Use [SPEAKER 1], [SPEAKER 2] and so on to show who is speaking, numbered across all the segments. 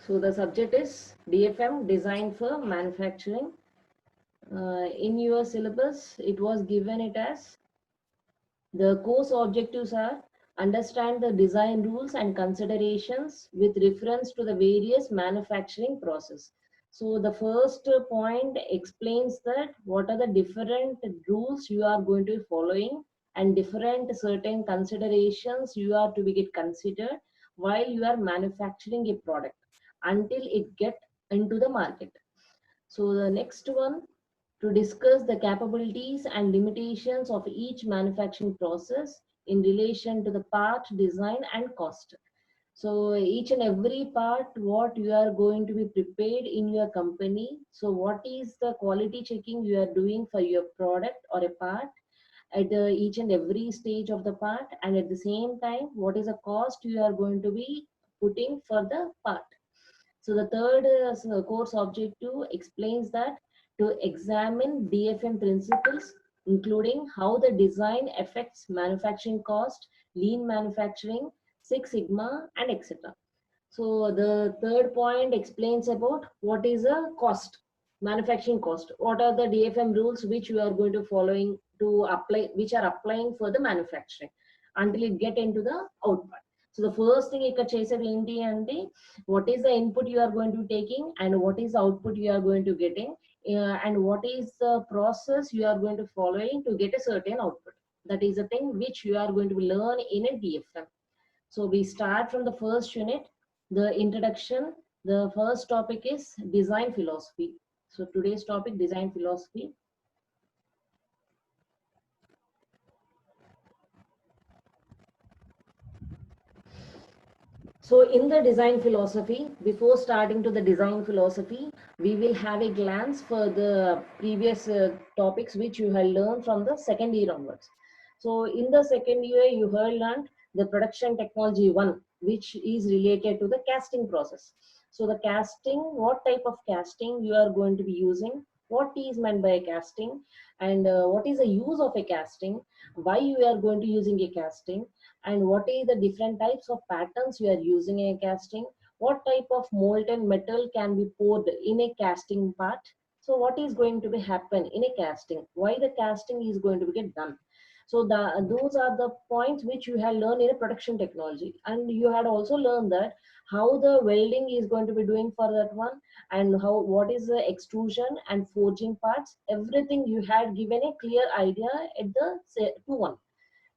[SPEAKER 1] So the subject is DFM, Design for Manufacturing. In your syllabus, it was given it as the course objectives are understand the design rules and considerations with reference to the various manufacturing process. So the first point explains that what are the different rules you are going to be following and different certain considerations you are to be get considered while you are manufacturing a product until it get into the market. So the next one, to discuss the capabilities and limitations of each manufacturing process in relation to the part design and cost. So each and every part what you are going to be prepared in your company. So what is the quality checking you are doing for your product or a part at each and every stage of the part, and at the same time what is the cost you are going to be putting for the part. So the third course objective explains that to examine DFM principles, including how the design affects manufacturing cost, lean manufacturing, Six Sigma, and etc. So the third point explains about what is a cost, manufacturing cost. What are the DFM rules which you are going to following to apply, which are applying for the manufacturing until it get into the output. So the first thing ఇక్కడ చేసేది ఏంటి అంటే what is the input you are going to be taking and what is the output you are going to getting, and what is the process you are going to following to get a certain output. That is the thing which you are going to learn in a DFM. So we start from the first unit, the introduction. The first topic is design philosophy. So today's topic, design philosophy. So in the design philosophy, before starting to the design philosophy, we will have a glance for the previous topics which you have learned from the second year onwards. So in the second year, you have learned the production technology 1, which is related to the casting process. So the casting, what type of casting you are going to be using, what is meant by a casting, and what is the use of a casting, why you are going to using a casting, and what is the different types of patterns you are using in a casting, what type of molten metal can be poured in a casting part. So what is going to be happen in a casting, why the casting is going to be get done. So those are the points which you have learned in a production technology, and you had also learned that how the welding is going to be doing for that one, and how what is the extrusion and forging parts, everything you had given a clear idea at the 2-1.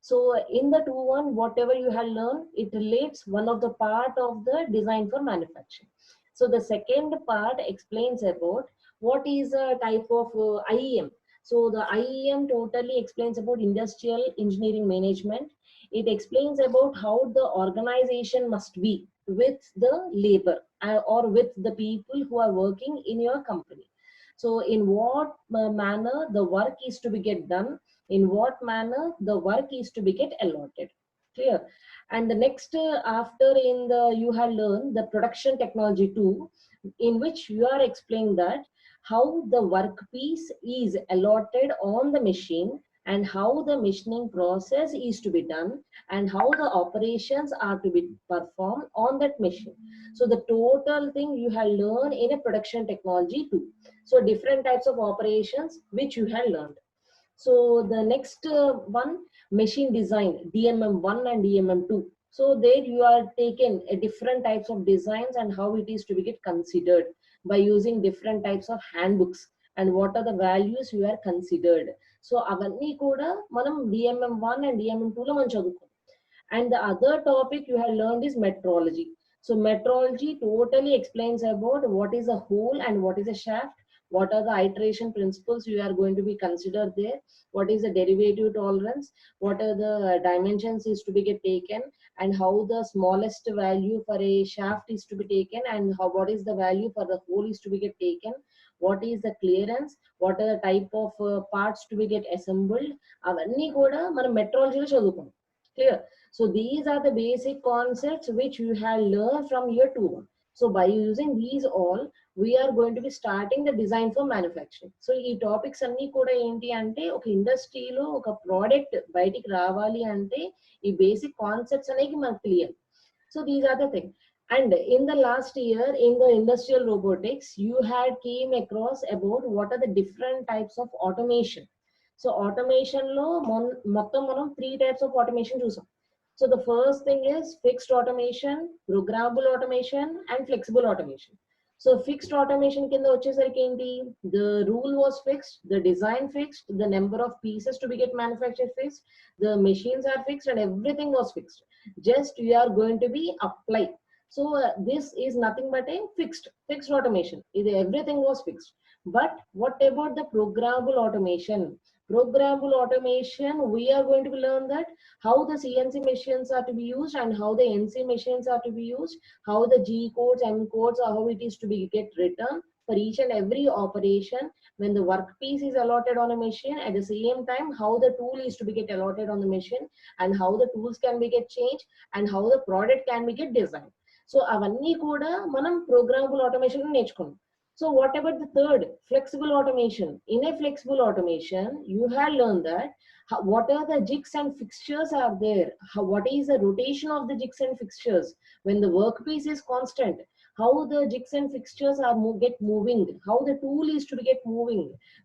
[SPEAKER 1] So in the 2-1, whatever you have learned, it relates one of the part of the design for manufacturing. So the second part explains about what is a type of IEM. So the IEM totally explains about industrial engineering management. It explains about how the organization must be with the labor or with the people who are working in your company. So in what manner the work is to be get done, in what manner the work is to be get allotted. Clear? And the next after in the you have learned the production technology 2, in which you are explaining that how the workpiece is allotted on the machine and how the machining process is to be done and how the operations are to be performed on that machine. So the total thing you have learned in a production technology 2. So different types of operations which you have learned. So the next one, machine design, DMM1 and DMM2. So there you are taken a different types of designs and how it is to be get considered by using different types of handbooks and what are the values you are considered. So avanni kuda manam DMM1 and DMM2 lo man chadukum. And the other topic you have learned is metrology. So metrology totally explains about what is a hole and what is a shaft, what are the iteration principles you are going to be considered there, what is the derivative tolerance, what are the dimensions is to be get taken, and how the smallest value for a shaft is to be taken, and how what is the value for the hole is to be get taken, what is the clearance, what are the type of parts to be get assembled. Avanni kuda మనం మెట్రాలజీలో చదువుకుంటాం. Clear? So these are the basic concepts which you have learned from year 2. So by using these all, we are going to be starting the design for manufacturing. So ఈ topics అన్ని కూడా ఏంటి అంటే ఒక ఇండస్ట్రీలో ఒక ప్రోడక్ట్ బయటికి రావాలి అంటే ఈ బేసిక్ కాన్సెప్ట్స్ అనేవి మనకు తెలియాలి. So these are the thing. And in the last year, in the industrial robotics, you had came across about what are the different types of automation. So automation lo mottam manam three types of automation chusam. So the first thing is fixed automation, programmable automation, and flexible automation. So fixed automation kinda vachesariki enti, the rule was fixed, the design fixed, the number of pieces to be get manufactured fixed, the machines are fixed, and everything was fixed. Just you are going to be apply. So this is nothing but a fixed automation. Everything was fixed. But what about the programmable automation? Programmable automation, we are going to learn that how the CNC machines are to be used and how the NC machines are to be used, how the G codes, M codes, or how it is to be get written for each and every operation. When the workpiece is allotted on a machine, at the same time, how the tool is to be get allotted on the machine, and how the tools can be get changed, and how the product can be get designed. So అవన్నీ కూడా మనం programmable automation నేర్చుకున్నాం. So what about the third, flexible automation? In a flexible automation, you have learned that what are the jigs and fixtures are there? What is the rotation of the jigs and fixtures? When the workpiece is constant, how the jigs and fixtures are get moving? How the tool is to be get moving?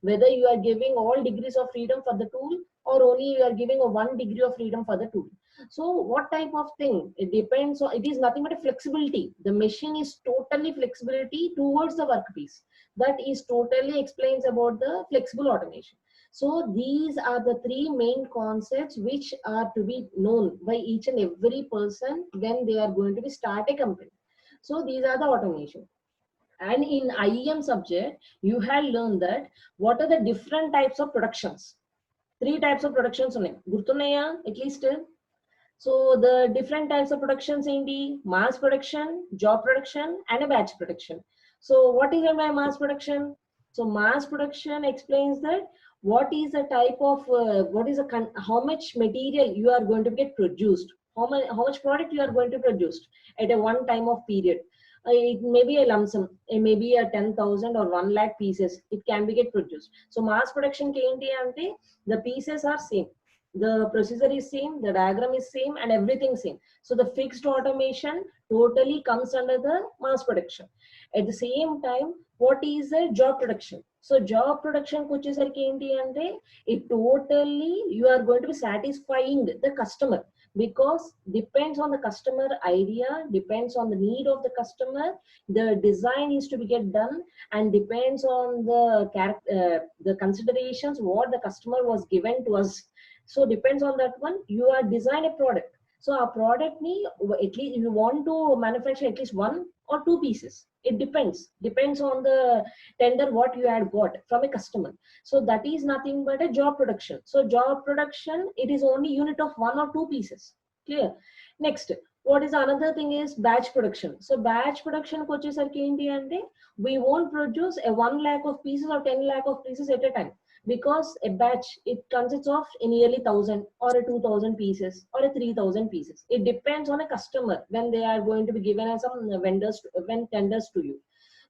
[SPEAKER 1] Whether you are giving all degrees of freedom for the tool, or only you are giving a 1 degree of freedom for the tool. So what type of thing? It depends on, it is nothing but a flexibility. The machine is totally flexibility towards the workpiece. That is totally explains about the flexible automation. So these are the three main concepts which are to be known by each and every person when they are going to be start a company. So these are the automation. And in IEM subject, you have learned that what are the different types of productions. Three types of productions ఉన్నాయి గుర్తున్నాయా at least? So the different types of productions in the mass production, job production, and a batch production. So what is meant by mass production? So mass production explains that what is the type of how much material you are going to get produced, how much product you are going to produce at a one time of period. It may be a lump sum, it may be a 10,000 or 1 lakh pieces. It can be get produced. So mass production ki enti ante the pieces are same, the procedure is same, the diagram is same, and everything same. So the fixed automation totally comes under the mass production. At the same time, what is the job production? So job production వచ్చేసరికి ఏంటి అంటే it totally you are going to be satisfying the customer, because depends on the customer idea, depends on the need of the customer, the design is to be get done, and depends on the considerations what the customer was given to us. So depends on that one, you are design a product. So our product ni at least you want to manufacture at least 1 or 2 pieces. It depends on the tender what you had got from a customer. So that is nothing but a job production. So job production, it is only unit of 1 or 2 pieces. Clear? Next, what is another thing is batch production. So batch production ko vachesariki enti ante we won't produce a 1 lakh of pieces or 10 lakh of pieces at a time, because a batch it consists of nearly 1,000 or a 2,000 pieces or a 3,000 pieces. It depends on a customer when they are going to be given as some vendors when tenders to you.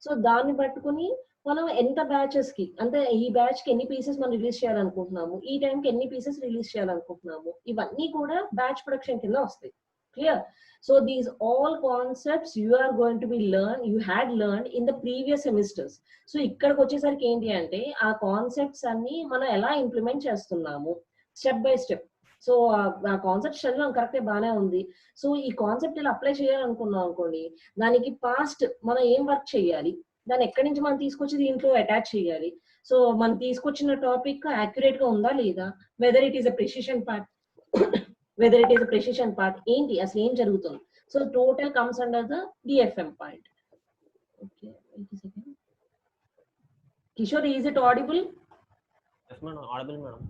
[SPEAKER 1] So దాన్ని పట్టుకుని మనం ఎంత batches కి అంటే ఈ batch కి ఎన్ని pieces మనం రిలీజ్ చేయాలనుకుంటున్నాము, ఈ టైం కి ఎన్ని పీసెస్ రిలీజ్ చేయాలనుకుంటున్నాము, ఇవన్నీ కూడా బ్యాచ్ ప్రొడక్షన్ కింద వస్తాయి. Clear? So these all concepts you are going to be you had learned in the previous semesters. So ఇక్కడికి వచ్చేసరికి ఏంటి అంటే ఆ కాన్సెప్ట్స్ అన్ని మనం ఎలా ఇంప్లిమెంట్ చేస్తున్నాము స్టెప్ బై స్టెప్. సో ఆ కాన్సెప్ట్ చదివాం కరెక్టే, బాగానే ఉంది. సో ఈ కాన్సెప్ట్ ఇలా అప్లై చేయాలనుకున్నాం అనుకోండి, దానికి పాస్ట్ మనం ఏం వర్క్ చేయాలి, దాన్ని ఎక్కడి నుంచి మనం తీసుకొచ్చి దీంట్లో అటాచ్ చేయాలి, సో మనం తీసుకొచ్చిన టాపిక్ యాక్యురేట్ గా ఉందా లేదా, weather it is a precision part, whether it is a precision part, ఏంటి అసలు ఏం జరుగుతుంది. So total comes under the DFM point. Okay, Kishore, is it audible?
[SPEAKER 2] Yes madam, audible madam.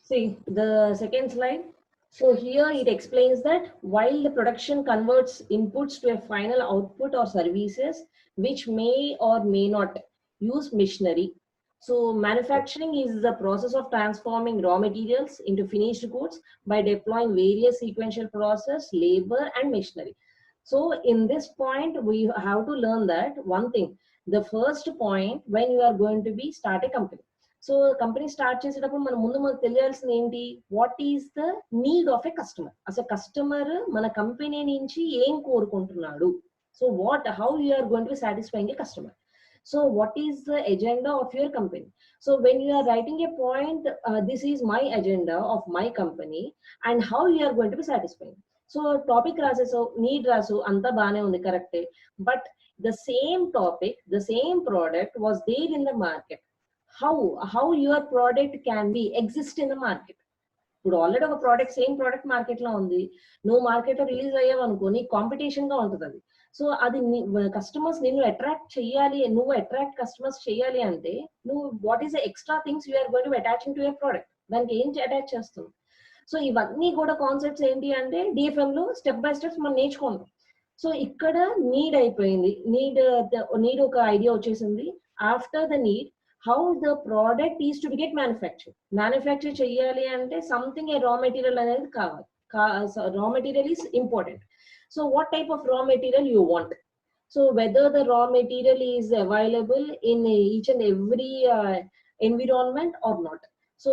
[SPEAKER 1] See the second slide. So here it explains that while the production converts inputs to a final output or services which may or may not use machinery. So manufacturing is the process of transforming raw materials into finished goods by deploying various sequential process, labor, and machinery. So in this point, we have to learn that one thing. The first point when you are going to be start a company. So company start చేసేటప్పుడు మనం ముందు మనకు తెలియాల్సింది ఏంటి, what is the need of a customer. అసలు customer మన company నుంచి ఏం కోరుకుంటున్నాడు. So how you are going to be satisfying a customer. So what is the agenda of your company? So when you are writing a point, this is my agenda of my company and how you are going to be satisfying. So topic raseso, need rasu, anta baane undi, correct. But the same topic, the same product was there in the market. How your product can be exist in the market. ఇప్పుడు already ఒక product, same product market లో ఉంది, నువ్వు market లో release అయ్యావు అనుకో, నీకు competition గా ఉంటుంది అది. సో అది కస్టమర్స్ నిన్ను అట్రాక్ట్ చేయాలి, నువ్వు అట్రాక్ట్ కస్టమర్స్ చేయాలి అంటే నువ్వు what is the extra things you're going to attaching to your product, దానికి ఏం అటాచ్ చేస్తాం. సో ఇవన్నీ కూడా కాన్సెప్ట్స్ ఏంటి అంటే డిఎఫ్ఎం లో స్టెప్ బై స్టెప్స్ మనం నేర్చుకుందాం. సో ఇక్కడ నీడ్ అయిపోయింది, నీడ్ ఒక ఐడియా వచ్చేసింది. After the need, how the product is to be get manufacture చెయ్యాలి అంటే సంథింగ్ ఏ రా మెటీరియల్ అనేది కావాలి. Raw material is important. So what type of raw material you want. So whether the raw material is available in each and every environment or not. So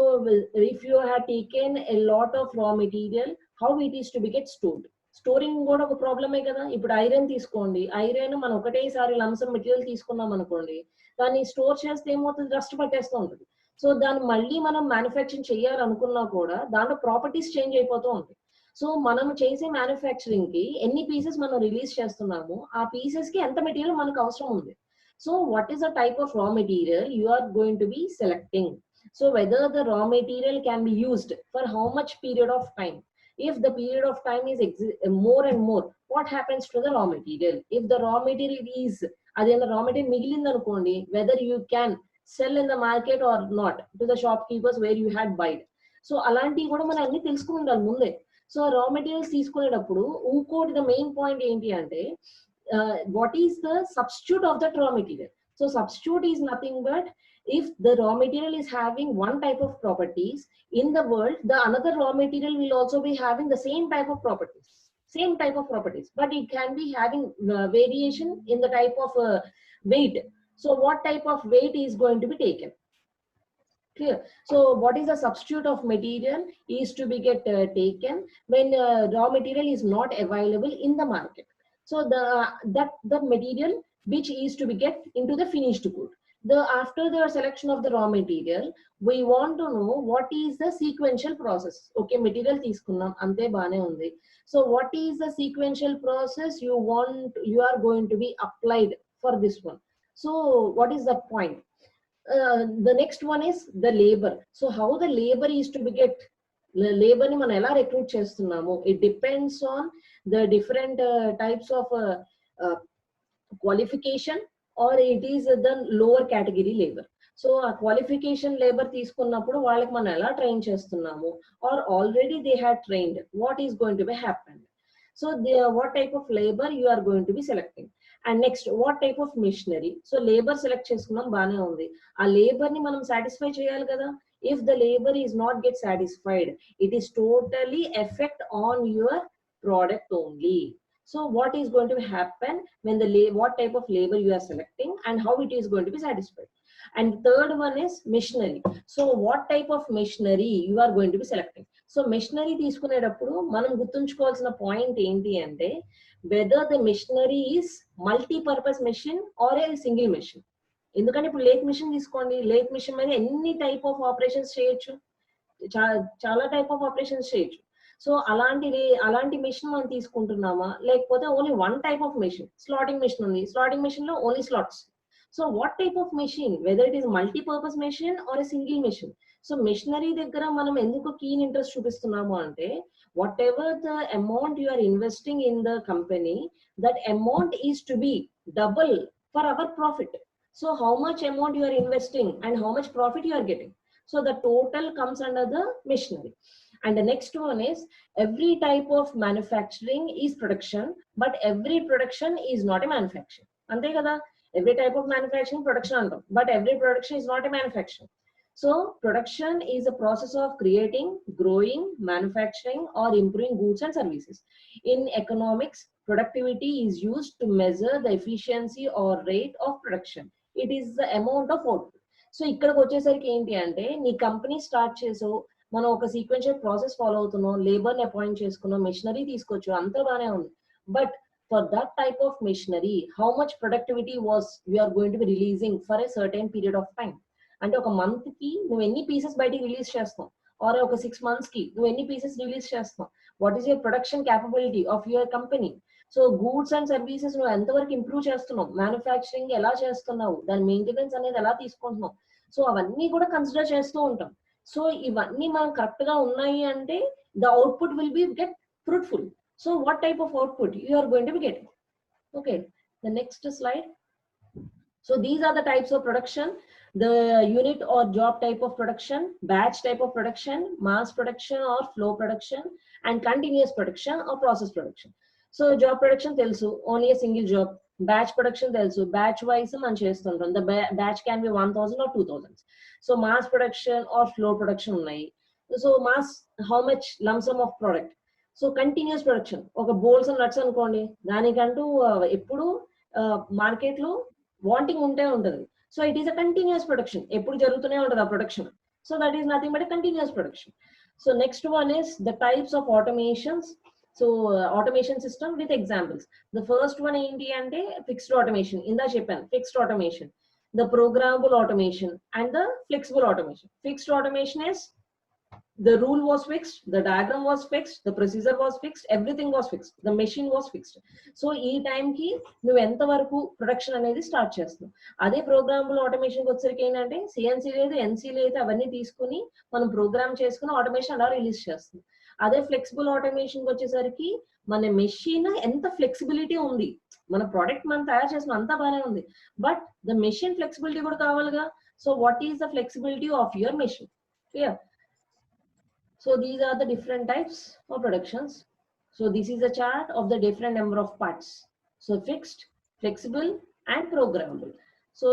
[SPEAKER 1] if you have taken a lot of raw material, how it is to be get stored. Storing కూడా ఒక ప్రాబ్లమే కదా. ఇప్పుడు iron తీసుకోండి, iron మనం ఒకటేసారి లంసం material తీసుకున్నాం అనుకోండి, దాన్ని స్టోర్ చేస్తే ఏమవుతుంది, రస్ట్ పట్టేస్తూ ఉంటుంది. సో దాన్ని మళ్ళీ మనం మ్యానుఫ్యాక్చరింగ్ చేయాలనుకున్నా కూడా దాంట్లో ప్రాపర్టీస్ చేంజ్ అయిపోతూ ఉంటాయి. సో మనం చేసే మ్యానుఫ్యాక్చరింగ్ కి ఎన్ని పీసెస్ మనం రిలీజ్ చేస్తున్నాము, ఆ పీసెస్ కి ఎంత మెటీరియల్ మనకు అవసరం ఉంది. So what is the type of raw material you are going to be selecting. So whether the raw material can be used for how much period of time. If the period of time is more and more, what happens to the raw material? If the raw material is adena raw material migilindi anukondi, whether you can sell in the market or not to the shopkeepers where you had bought. So alanti kuda మనం అన్ని తెలుసుకుని ఉండాలి ముందే. So రా materials తీసుకునేటప్పుడు ఇంకోటి the main point ఏంటి అంటే what is the substitute of that raw material. So substitute is nothing but if the raw material is having one type of properties in the world, the another raw material will also be having the same type of properties, but it can be having variation in the type of weight. So what type of weight is going to be taken? Clear. So what is the substitute of material is to be get taken when raw material is not available in the market. So the material which is to be get into the finished good. After the selection of the raw material, we want to know what is the sequential process. Okay, material తీసుకున్నాం అంతే బానే ఉంది. So what is the sequential process you are going to be applied for this one. So what is the point? The next one is the labor. So how the labor is to be get, labor ni మనం ఎలా recruit చేస్తున్నాము, it depends on the different types of qualification or it is the lower category labor. So ఆ qualification labour తీసుకున్నప్పుడు వాళ్ళకి మనం ఎలా train చేస్తున్నాము, or already they had trained, what is going to be happen. So what type of labor you are going to be selecting. And next, what type of machinery. So labor select చేసుకున్నాం బానే ఉంది, ఆ labour ని మనం satisfy చేయాలి కదా. If the labor is not get satisfied, it is totally effect on your product only. So what is going to happen when what type of labor you are selecting and how it is going to be satisfied. And third one is machinery. So what type of machinery you are going to be selecting. So machinery తీసుకునేటప్పుడు మనం గుర్తుంచుకోవాల్సిన point ఏంటి అంటే whether the machinery is multi-purpose machine or a single machine. ఎందుకంటే ఇప్పుడు lathe machine తీసుకోండి, lathe machine మీద ఎన్ని టైప్ ఆఫ్ ఆపరేషన్స్ చేయొచ్చు, చాలా టైప్ ఆఫ్ ఆపరేషన్స్ చేయొచ్చు. సో అలాంటి మెషిన్ మనం తీసుకుంటున్నామా, లేకపోతే only one type of machine. Slotting machine ఉంది, స్లాటింగ్ మెషిన్ లో only slots. So what type of machine, whether it is multipurpose machine or a single machine. So machinery దగ్గర మనం ఎందుకు కీన్ ఇంట్రెస్ట్ చూపిస్తున్నాము అంటే whatever the amount you are investing in the company, that amount is to B double for hour profit. So how much amount you are investing and how much profit you are getting. So the total comes under the machinery. And the next one is every type of manufacturing is production, but every production is not a manufacturing. Ante kada, every type of manufacturing production antam, but every production is not a manufacturing. So production is a process of creating, growing, manufacturing or improving goods and services. In economics, productivity is used to measure the efficiency or rate of production. It is the amount of output. So ఇక్కడికి వచ్చేసరికి ఏంటి అంటే నీ company start చేసావు, మనం ఒక sequential process follow అవుతున్నాం, labour ని అపాయింట్ చేసుకున్నాం, మెషినరీ తీసుకొచ్చు, అంతా బాగానే ఉంది. But for that type of machinery how much productivity was we're going to be releasing for a certain period of time. అంటే ఒక మంత్ కి నువ్వు ఎన్ని పీసెస్ బయటికి రిలీజ్ చేస్తావు, ఆర్ ఒక 6 months కి నువ్వు ఎన్ని పీసెస్ రిలీజ్ చేస్తావు, what is your production capability of your company. So goods and services నువ్వు ఎంతవరకు ఇంప్రూవ్ చేస్తున్నావు, మ్యానుఫ్యాక్చరింగ్ ఎలా చేస్తున్నావు, దాని మెయింటెనెన్స్ అనేది ఎలా తీసుకుంటున్నావు, సో అవన్నీ కూడా కన్సిడర్ చేస్తూ ఉంటాం. సో ఇవన్నీ మనం కరెక్ట్ గా ఉన్నాయి అంటే the output will be get fruitful. So what type of output you are going to be getting. Okay, the next slide. So these are the types of production: the unit or job type of production, batch type of production, mass production or flow production, and continuous production or process production. So job production telusu, only a single job. Batch production telusu, batch wise man chestuntam, the batch can be 1000 or 2000. So mass production or flow production unnai. So mass, how much lump sum of product. So continuous production, ఒక బోల్స్ and nuts అనుకోండి, దానికంటూ ఎప్పుడు market లో wanting ఉంటే ఉంటుంది. So it is a continuous production, ఎప్పుడు జరుగుతూనే ఉంటుంది ఆ production. So that is nothing but continuous production. So next one is the types of automations. So automation system with examples. The first one ఏంటి అంటే fixed automation. ఇందా చెప్పాను fixed automation, the programmable automation and the flexible automation. Fixed automation is the rule was fixed, the diagram was fixed, the procedure was fixed, everything was fixed, the machine was fixed. So ee time ki nu enta varaku production anedi start chestunnam. Ade programmable automation వచ్చరికి ఏంటంటే CNC లేదు, NC లేదు, అవన్నీ తీసుకుని మనం programme చేసుకుని automation అలా release చేస్తుంది. అదే ఫ్లెక్సిబుల్ ఆటోమేషన్ వచ్చేసరికి మన మెషిన్ ఎంత ఫ్లెక్సిబిలిటీ ఉంది, మన ప్రోడక్ట్ మనం తయారు చేసిన అంతా బాగానే ఉంది, బట్ ద మెషిన్ ఫ్లెక్సిబిలిటీ కూడా కావాలిగా. So what is the flexibility of your machine. Clear? So these are the different types of productions. So this is a chart of the different number of parts. So fixed, flexible and programmable. So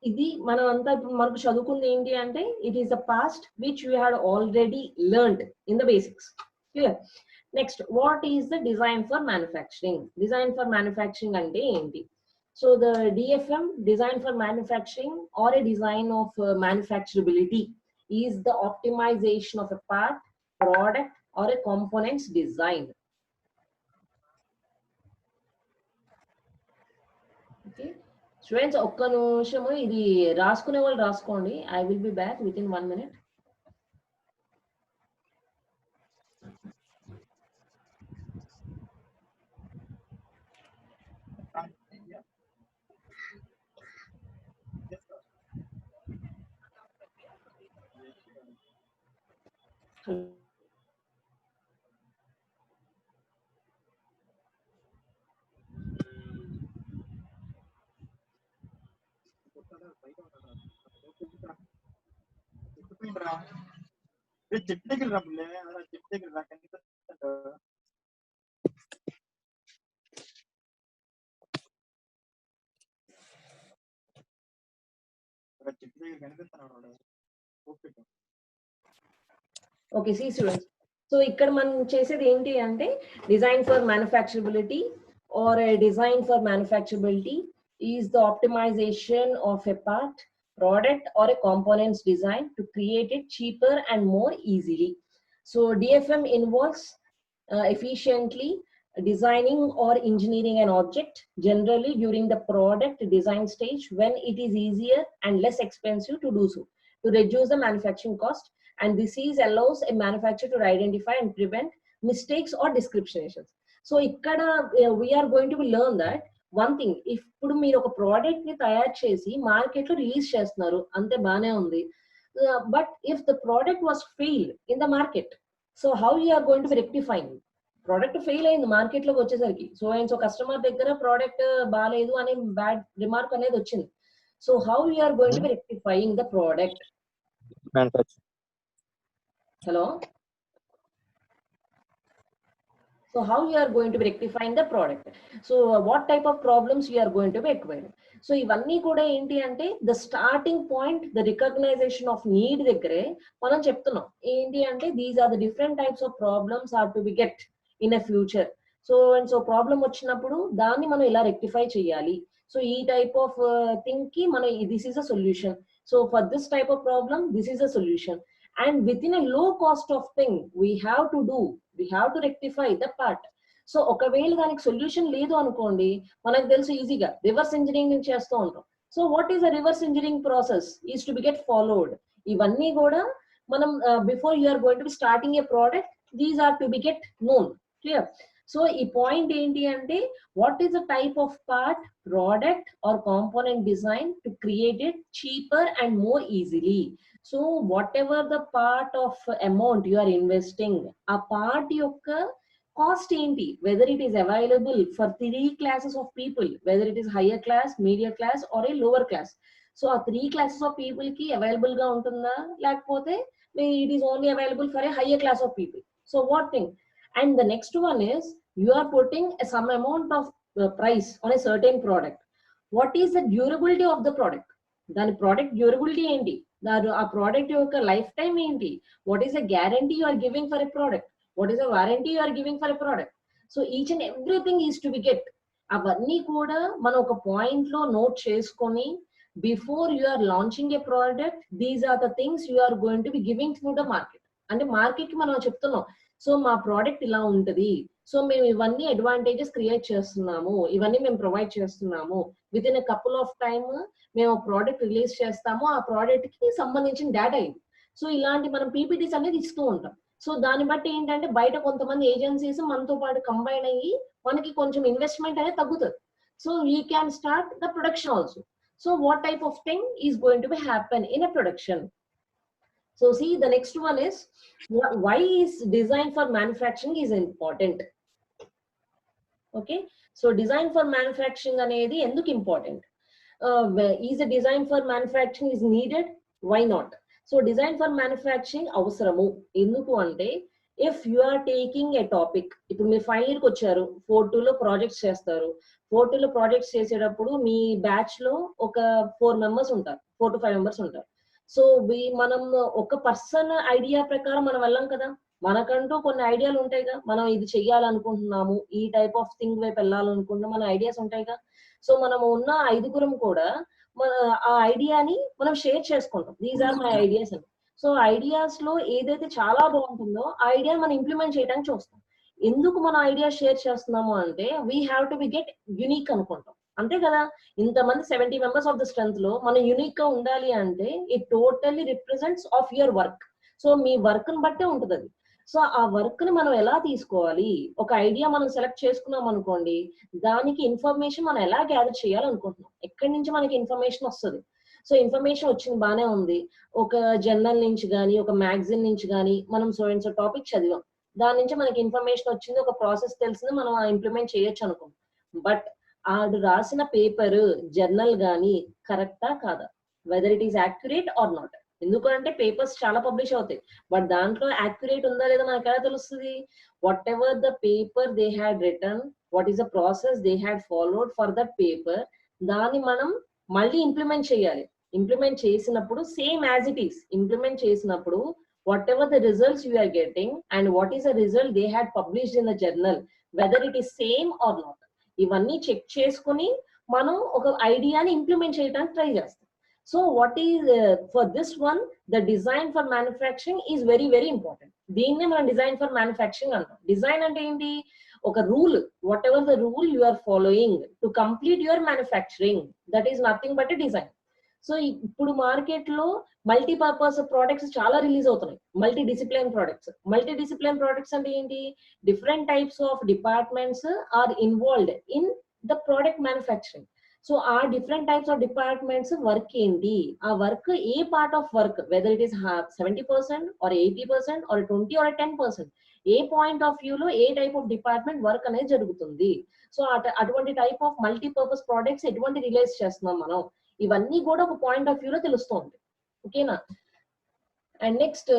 [SPEAKER 1] ఇది మనం అంతా మనకు చదువుకుంది ఏంటి అంటే it is the past which we had already learned in the basics. Clear? Next, what is the design for manufacturing? Design for manufacturing అంటే ఏంటి? So the DFM, design for manufacturing or a design of manufacturability, is the optimization of a part, product or a components design. Okay, students ఒక్క నిమిషము ఇది రాసుకునే వాళ్ళు రాసుకోండి. I will be back within 1 minute.
[SPEAKER 3] చెట్టు దగ్గర రాబులే, చెట్టు దగ్గర రా, చెట్టు దగ్గర కనిపిస్తున్నాడు.
[SPEAKER 1] ఓకే, see students, సో ఇక్కడ మనం చేసేది ఏంటి అంటే design for manufacturability or design for manufacturability is the optimization of a part, product or a components design to create it cheaper and more easily. So DFM involves efficiently designing or engineering an object, generally during the product design stage when it is easier and less expensive to do so, to reduce the manufacturing cost, and this is allows a manufacturer to identify and prevent mistakes or discriminations. So ikkada we are going to learn that one thing. ఇప్పుడు మీరు ఒక product ని తయారు చేసి market లో release చేస్తున్నారు, అంతే బానే ఉంది, but if the product was fail in the market, so how you are going to be rectifying. Product fail అయింది మార్కెట్ లోకి వచ్చేసరికి, సో కస్టమర్ దగ్గర ప్రోడక్ట్ బాగాలేదు అనే బ్యాడ్ రిమార్క్ అనేది వచ్చింది, so how you are going to be rectifying the product. Hello, so how you are going to be rectifying the product, so what type of problems you are going to be acquiring. So ఇవన్నీ కూడా ఏంటి అంటే the starting point, the recognition of need దగ్గరే మనం చెప్తున్నాం ఏంటి అంటే these are the different types of problems are to be get in a future. So problem వచ్చినప్పుడు దాన్ని మనం ఇలా రెక్టిఫై చేయాలి. సో ఈ టైప్ ఆఫ్ థింగ్ కి మనం this is a solution. So for this type of problem, this is a solution. And within a low cost of thing, we have to rectify the part. So ఒకవేళ దానికి solution లేదు అనుకోండి, మనకు తెలుసు ఈజీగా reverse engineering చేస్తూ ఉంటాం. So what is the reverse engineering process is to be get followed. ఇవన్నీ కూడా మనం before you are going to be starting a product, these are to be get known. Clear? So ఈ point ఏంటి అంటే, what is the type of part, product or component design to create it cheaper and more easily. So whatever the part of amount you are investing, ఆ part యొక్క cost ఏంటి, whether it is available for 3 classes of people, whether it is higher class, medium class or a lower class. So ఆ 3 classes of people కి available గా ఉంటుందా, లేకపోతే it is only available for a higher class of people. So what thing? And the next one is, you are putting some amount of price on a certain product. What is the durability of the product? Then product durability enti, a product yokka lifetime enti, what is the guarantee you are giving for a product, what is the warranty you are giving for a product. So each and everything is to be get. Avanni kuda మనం ఒక point లో note చేసుకొని, before you are launching a product, these are the things you are going to be giving to the market. అంటే market కి మనం చెప్తున్నాం, so మా product ఇలా ఉంటది, సో మేము ఇవన్నీ అడ్వాంటేజెస్ క్రియేట్ చేస్తున్నాము, ఇవన్నీ మేము ప్రొవైడ్ చేస్తున్నాము, with in a couple of time మేము ప్రోడక్ట్ రిలీజ్ చేస్తాము, ఆ ప్రోడక్ట్ కి సంబంధించిన డేటా ఇది. సో ఇలాంటి మనం పీపీటీస్ అనేది ఇస్తూ ఉంటాం. సో దాన్ని బట్టి ఏంటంటే, బయట కొంతమంది ఏజెన్సీస్ మనతో పాటు కంబైన్ అయ్యి మనకి కొంచెం ఇన్వెస్ట్మెంట్ అనేది తగ్గుతుంది. So we can start the production also. So what type of thing is going to be happen in a production? So see, the next one is, why is design for manufacturing is important? Okay, so design for manufacturing anedi enduku important? Is a design for manufacturing is needed? Why not? So design for manufacturing అవసరము ఎందుకు అంటే, if you are taking a topic, ఇప్పుడు మీరు final ఇయర్కి వచ్చారు, 4-2 లో projects చేస్తారు. 4-2 లో ప్రాజెక్ట్స్ చేసేటప్పుడు మీ బ్యాచ్ లో ఒక 4 members ఉంటారు, 4 to 5 members ఉంటారు. సో మనం ఒక పర్సన్ ఐడియా ప్రకారం మనం వెళ్ళాం కదా, మనకంటూ కొన్ని ఐడియాలు ఉంటాయి కదా, మనం ఇది చెయ్యాలనుకుంటున్నాము, ఈ టైప్ ఆఫ్ థింగ్ వైపు వెళ్ళాలనుకుంటున్నాం, మన ఐడియాస్ ఉంటాయి కదా. సో మనం ఉన్న 5 కూడా మన ఆ ఐడియాని మనం షేర్ చేసుకుంటాం, దీస్ ఆర్ మై ఐడియాస్ అని. సో ఐడియాస్ లో ఏదైతే చాలా బాగుంటుందో ఆ ఐడియా మనం ఇంప్లిమెంట్ చేయడానికి చూస్తాం. ఎందుకు మన ఐడియా షేర్ చేస్తున్నాము అంటే, we have to be get unique అనుకుంటాం, అంతే కదా. ఇంతమంది 70 members ఆఫ్ ద స్ట్రెంత్ లో మనం యునిక్ గా ఉండాలి అంటే, it totally represents of your work. So me work ని బట్టే ఉంటుంది అది. సో ఆ వర్క్ ని మనం ఎలా తీసుకోవాలి, ఒక ఐడియా మనం సెలెక్ట్ చేసుకున్నాం అనుకోండి, దానికి ఇన్ఫర్మేషన్ మనం ఎలా గ్యాదర్ చేయాలనుకుంటున్నాం, ఎక్కడి నుంచి మనకి ఇన్ఫర్మేషన్ వస్తుంది. సో ఇన్ఫర్మేషన్ వచ్చింది బానే ఉంది, ఒక జర్నల్ నుంచి కానీ, ఒక మ్యాగజైన్ నుంచి కానీ మనం సో అండ్ సో టాపిక్ చదివాం, దాని నుంచి మనకి ఇన్ఫర్మేషన్ వచ్చింది, ఒక ప్రాసెస్ తెలిసింది, మనం ఇంప్లిమెంట్ చేయొచ్చు అనుకోం. బట్ ఆడు రాసిన పేపర్, జర్నల్ గానీ కరెక్టా కాదా, whether it is accurate or not. ఎందుకంటే పేపర్స్ చాలా పబ్లిష్ అవుతాయి, బట్ దాంట్లో యాక్యురేట్ ఉందా లేదా మనకు ఎలా తెలుస్తుంది? Whatever the paper they had return, what is the process they had followed for that paper, దాన్ని మనం మళ్ళీ ఇంప్లిమెంట్ చేయాలి. ఇంప్లిమెంట్ చేసినప్పుడు same as it is implement చేసినప్పుడు, whatever the results you are getting and what is the result they had published in the journal, whether it is same or not, ఇవన్నీ check చేసుకుని మనం ఒక ఐడియాని implement చేయడానికి try చేస్తాం. So what is for this one, the design for manufacturing is very very important. దీన్నే మనం design for manufacturing అంటాం. డిజైన్ అంటే ఏంటి? ఒక rule, whatever the rule you are following to complete your manufacturing, that is nothing but a design. So ఇప్పుడు market లో multipurpose products చాలా release అవుతున్నాయి, multi discipline products. Multi discipline products అంటే ఏంటి? Different types of departments are involved in the product manufacturing. So ఆ different types of departments work ఏంటి, ఆ work ఏ part of work, whether it is 70% or 80% or 20 or 10%, ఏ point of view లో ఏ type of department work అనేది జరుగుతుంది. So అటువంటి టైప్ ఆఫ్ మల్టీపర్పస్ ప్రొడక్ట్స్ ఎటువంటి రిలీజ్ చేస్తున్నాం మనం, ఇవన్నీ కూడా ఒక పాయింట్ ఆఫ్ వ్యూ లో తెలుస్తూ ఉంటాయి. ఓకేనా? అండ్ నెక్స్ట్,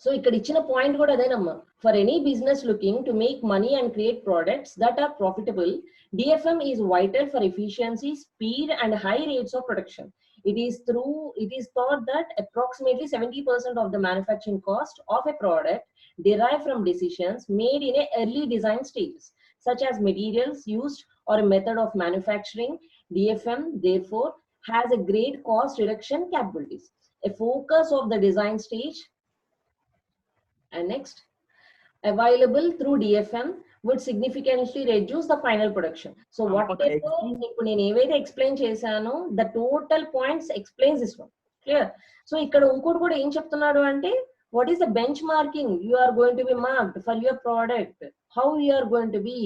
[SPEAKER 1] సో ఇక్కడ ఇచ్చిన పాయింట్ కూడా అదేనమ్మా. For any business looking to make money and create products that are profitable, DFM is vital for efficiency, speed and high rates of production. It is thought that approximately 70% of the manufacturing cost of a product derive from decisions made in a early design stages, such as materials used or a method of manufacturing. DFM therefore has a great cost reduction capabilities. A focus of the design stage. And next, available through DFM would significantly reduce the final production. So whatever ఇప్పుడు నేను ఏవైతే explain చేశానో the total points explains this one. Clear? So ఇక్కడ ఇంకోటి కూడా ఏం చెప్తున్నాడు అంటే what is the benchmarking you are going to be marked for your product, how you are going to be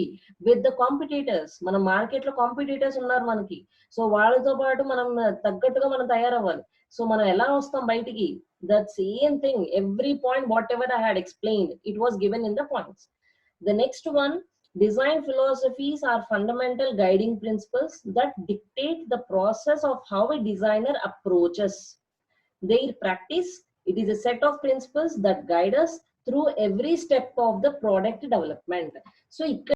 [SPEAKER 1] with the competitors. మన market లో competitors ఉన్నారు మనకి, సో వాళ్ళతో పాటు మనం తగ్గట్టుగా మనం తయారవ్వాలి. సో మనం ఎలా వస్తాం బయటికి, that same thing, every point whatever I had explained, it was given in the points. The next one, design philosophies are fundamental guiding principles that dictate the process of how a designer approaches their practice. It is a set of principles that guide us through every step of the product development. So